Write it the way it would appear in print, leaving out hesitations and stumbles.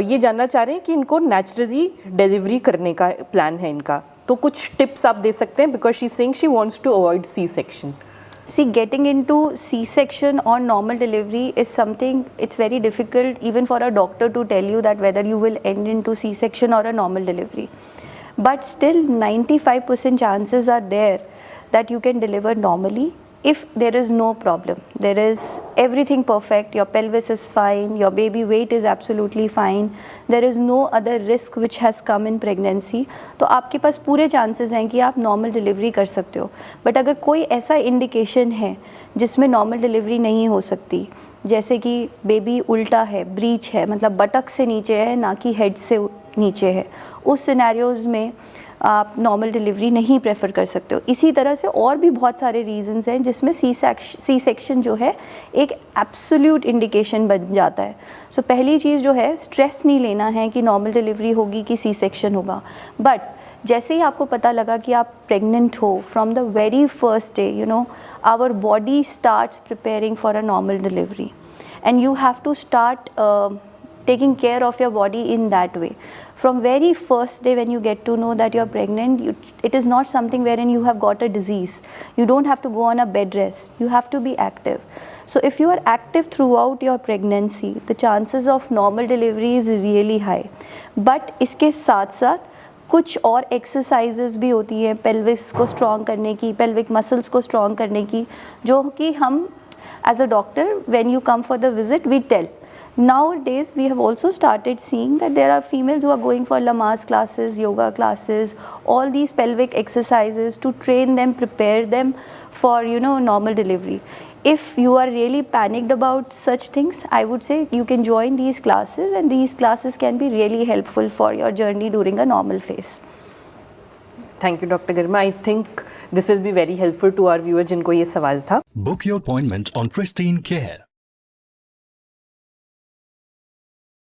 ये जानना चाह रहे हैं कि इनको नेचुरली डिलीवरी करने का प्लान है इनका, तो कुछ टिप्स आप दे सकते हैं, because she saying she wants to avoid C section. See, getting into C-section or normal delivery is something, it's very difficult even for a doctor to tell you that whether you will end into C-section or a normal delivery. But still 95% chances are there that you can deliver normally if there is no problem. There is everything perfect, your pelvis is fine, your baby weight is absolutely fine, there is no other risk which has come in pregnancy. तो आपके पास पूरे chances हैं कि आप normal delivery कर सकते हो. But अगर कोई ऐसा indication है जिसमें normal delivery नहीं हो सकती, जैसे कि बेबी उल्टा है, ब्रीच है, मतलब बटक से नीचे है ना कि हेड से नीचे है, उस सिनेरियोज में आप नॉर्मल डिलीवरी नहीं प्रेफर कर सकते हो. इसी तरह से और भी बहुत सारे रीजंस हैं जिसमें सी सेक्शन जो है एक एब्सोल्यूट इंडिकेशन बन जाता है. सो पहली चीज़ जो है, स्ट्रेस नहीं लेना है कि नॉर्मल डिलीवरी होगी कि सी सेक्शन होगा. बट जैसे ही आपको पता लगा कि आप प्रेग्नेंट हो, from the very first day, you know, our body starts preparing for a normal delivery and you have to start taking care of your body in that way. From very first day when you get to know that you are pregnant, it is not something wherein you have got a disease. You don't have to go on a bed rest. You have to be active. So if you are active throughout your pregnancy, the chances of normal delivery is really high. But इसके साथ साथ कुछ और exercises भी होती हैं pelvis को strong करने की, पेल्विक मसल्स को स्ट्रॉन्ग करने की, जो कि हम as a doctor, when you come for the visit, we tell. Nowadays, we have also started seeing that there are females who are going for Lamaze classes, yoga classes, all these pelvic exercises to train them, prepare them for, you know, normal delivery. If you are really panicked about such things, I would say you can join these classes, and these classes can be really helpful for your journey during a normal phase. Thank you doctor Garima. I think this will be very helpful to our viewer जिनको ये सवाल था. Book your appointment on Pristine Care.